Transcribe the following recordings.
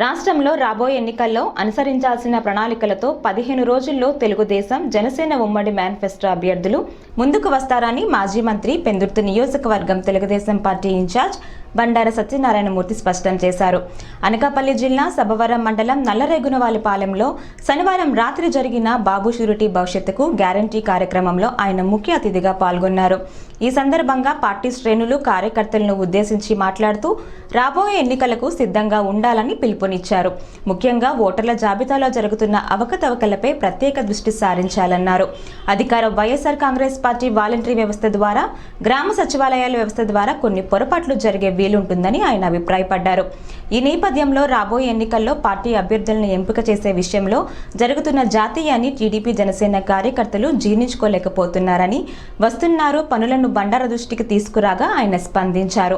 రాష్ట్రంలో రాబోయే ఎన్నికల్లో అనుసరించాల్సిన ప్రణాళికలతో 15 రోజుల్లో తెలుగుదేశం జనసేన ఉమ్మడి మేనిఫెస్టో అభ్యర్థులు ముందుకు వస్తారని మాజీ మంత్రి పెందుర్తి నియోజకవర్గం తెలుగుదేశం పార్టీ ఇన్ఛార్జ్ బండార సత్యనారాయణమూర్తి స్పష్టం చేశారు. అనకాపల్లి జిల్లా సబవరం మండలం నల్లరేగునవాలిపాలెంలో శనివారం రాత్రి జరిగిన బాబు షూరిటీ భవిష్యత్తుకు గ్యారంటీ కార్యక్రమంలో ఆయన ముఖ్య అతిథిగా పాల్గొన్నారు. ఈ సందర్భంగా పార్టీ శ్రేణులు కార్యకర్తలను ఉద్దేశించి మాట్లాడుతూ రాబోయే ఎన్నికలకు సిద్ధంగా ఉండాలని పిలుపునిచ్చారు. ముఖ్యంగా ఓటర్ల జాబితాలో జరుగుతున్న అవకతవకలపై ప్రత్యేక దృష్టి సారించాలన్నారు. అధికార వైఎస్ఆర్ కాంగ్రెస్ పార్టీ వాలంటరీ వ్యవస్థ ద్వారా గ్రామ సచివాలయాల వ్యవస్థ ద్వారా కొన్ని పొరపాట్లు జరిగే వీలుంటుందని ఆయన అభిప్రాయపడ్డారు. ఈ నేపథ్యంలో రాబోయే ఎన్నికల్లో పార్టీ అభ్యర్థులను ఎంపిక చేసే విషయంలో జరుగుతున్న జాతీయాన్ని టీడీపీ జనసేన కార్యకర్తలు జీర్ణించుకోలేకపోతున్నారని, వస్తున్నారు పనులను బండార దృష్టికి తీసుకురాగా ఆయన స్పందించారు.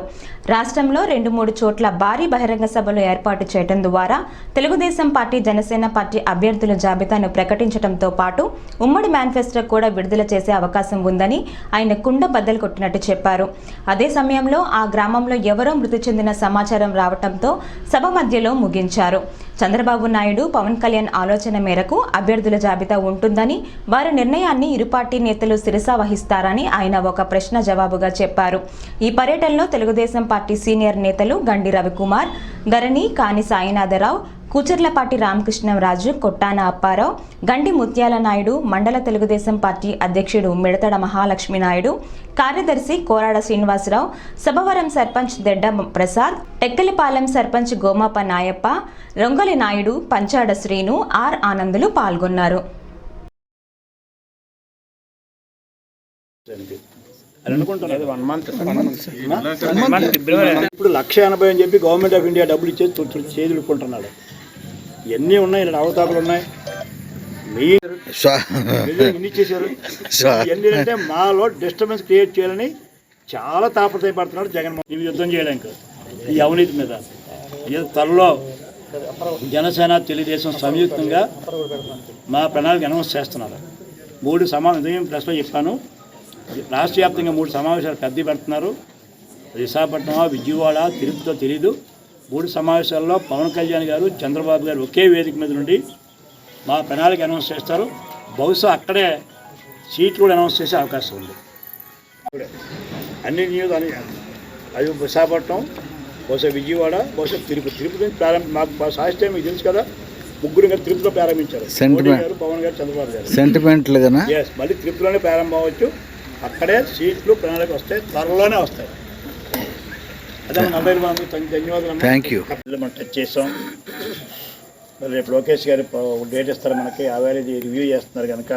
రాష్ట్రంలో 2-3 చోట్ల భారీ బహిరంగ సభలు ఏర్పాటు చేయడం ద్వారా తెలుగుదేశం పార్టీ జనసేన పార్టీ అభ్యర్థుల జాబితాను ప్రకటించడంతో పాటు ఉమ్మడి మేనిఫెస్టో కూడా విడుదల చేసే అవకాశం ఉందని ఆయన కుండ బద్దలు కొట్టినట్టు చెప్పారు. అదే సమయంలో ఆ గ్రామంలో ఎవరో మృతి చెందిన సమాచారం రావడంతో సభ మధ్యలో ముగించారు. చంద్రబాబు నాయుడు, పవన్ కళ్యాణ్ ఆలోచన మేరకు అభ్యర్థుల జాబితా ఉంటుందని, వారి నిర్ణయాన్ని ఇరు పార్టీ నేతలు శిరసా వహిస్తారని ఆయన ఒక ప్రశ్న జవాబుగా చెప్పారు. ఈ పర్యటనలో తెలుగుదేశం పార్టీ సీనియర్ నేతలు గండి రవికుమార్, ధరణి, కాని సాయినాథరావు, కూచర్లపాటి రామకృష్ణరాజు, కొట్టాన అప్పారావు, గండి ముత్యాల నాయుడు, మండల తెలుగుదేశం పార్టీ అధ్యక్షుడు మిడతడ మహాలక్ష్మి నాయుడు, కార్యదర్శి కోరాడ శ్రీనివాసరావు, సభవరం సర్పంచ్ దెడ్డ ప్రసాద్, టెక్కలిపాలెం సర్పంచ్ గోమాప నాయప్ప, రొంగలి నాయుడు, పంచాడ శ్రీను, ఆర్ ఆనందులు పాల్గొన్నారు. ఇప్పుడు 1,80,000 అని చెప్పి గవర్నమెంట్ ఆఫ్ ఇండియా డబ్బులు ఇచ్చేసి చేదులుకుంటున్నాడు. ఇవన్నీ ఉన్నాయి, అవతాకులు ఉన్నాయి. ఎన్ని చేశారు? ఇవన్నీ అంటే మాలో డిస్టర్బెన్స్ క్రియేట్ చేయాలని చాలా తాపత్రయపడుతున్నాడు జగన్మోహన్. ఇవి యుద్ధం చేయడానికి ఈ అవినీతి మీద త్వరలో జనసేన తెలుగుదేశం సంయుక్తంగా మా ప్రణాళిక అనౌన్స్ చేస్తున్నారు. 3 సమావేశం ప్రెస్లో చెప్పాను. రాష్ట్ర వ్యాప్తంగా 3 సమావేశాలు పెద్ద పెడుతున్నారు. విశాఖపట్నం, విజయవాడ, తిరుపతితో తెలీదు. 3 సమావేశాల్లో పవన్ కళ్యాణ్ గారు, చంద్రబాబు గారు ఒకే వేదిక మీద నుండి మా ప్రణాళిక అనౌన్స్ చేస్తారు. బహుశా అక్కడే సీట్లు కూడా అనౌన్స్ చేసే అవకాశం ఉంది. అన్ని అది విశాఖపట్నం, బహుశా విజయవాడ, బహుశా తిరుపతి మాకు సాహిత్యం మీకు తెలుసు కదా. 3 గారు తిరుపతిలో ప్రారంభించారు. గారు, పవన్ గారు, చంద్రబాబు గారు సెంటిమెంట్లుగా మళ్ళీ తిరుపతిలోనే ప్రారంభం అవ్వచ్చు. అక్కడే సీట్లు ప్రణాళిక వస్తాయి, త్వరలోనే వస్తాయి. అదే 40 మంది ధన్యవాదాలు. Thank you. మనం టచ్ చేసాం. మరి రేపు లోకేష్ గారు డేట్ ఇస్తారు మనకి. ఇది రివ్యూ చేస్తున్నారు కనుక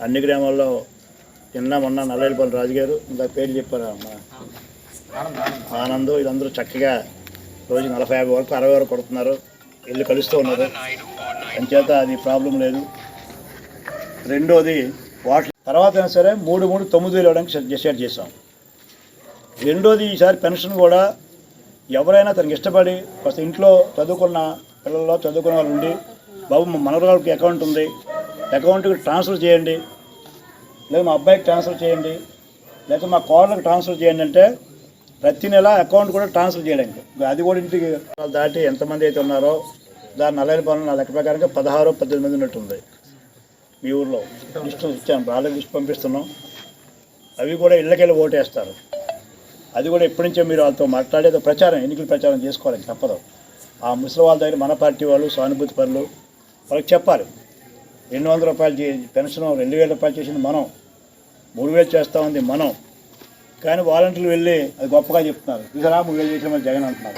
అన్ని గ్రామాల్లో మొన్న నల్లరేగులపాలెం రాజు గారు ఇంత పేర్లు చెప్పారు, ఆనందం, ఇదందరూ చక్కగా రోజు 40-50 వరకు 60 వరకు కొడుతున్నారు. ఇల్లు కలుస్తూ ఉన్నారు. అంచేత అది ప్రాబ్లం లేదు. రెండోది వాటర్ తర్వాత అయినా సరే 3,9,000 ఇవ్వడానికి డిసైడ్ చేసాం. రెండోది ఈసారి పెన్షన్ కూడా ఎవరైనా తనకి ఇష్టపడి ఫస్ట్ ఇంట్లో చదువుకున్న పిల్లల్లో చదువుకున్న వాళ్ళు ఉండి, బాబు మా మనవరాలకి అకౌంట్ ఉంది, అకౌంట్కి ట్రాన్స్ఫర్ చేయండి, లేదా మా అబ్బాయికి ట్రాన్స్ఫర్ చేయండి, లేకపోతే మా కోడలకు ట్రాన్స్ఫర్ చేయండి అంటే ప్రతి నెల అకౌంట్ కూడా ట్రాన్స్ఫర్ చేయడానికి. అది కూడా ఇంటికి దాటి ఎంతమంది అయితే ఉన్నారో దాని 40 పనులు నా లెక్క ప్రకారంగా 16-18 మంది ఉన్నట్టుంది. మీ ఊళ్ళో లిస్టు ఇచ్చాను, వాళ్ళకి లిస్ట్ పంపిస్తున్నాం. అవి కూడా ఇళ్ళకెళ్ళి ఓటేస్తారు. అది కూడా ఎప్పటి నుంచో మీరు వాళ్ళతో మాట్లాడేది ప్రచారం, ఎన్నికల ప్రచారం చేసుకోవాలి, తప్పదు. ఆ ముసలి వాళ్ళ దగ్గర మన పార్టీ వాళ్ళు, సానుభూతి పనులు వాళ్ళకి చెప్పాలి. 200 రూపాయలు పెన్షన్ 2,000 రూపాయలు చేసింది మనం, 3,000 చేస్తామంది మనం. కానీ వాలంటీర్లు వెళ్ళి అది గొప్పగా చెప్తున్నారు, ఇక 3,000 చేసిన జగన్ అంటున్నారు.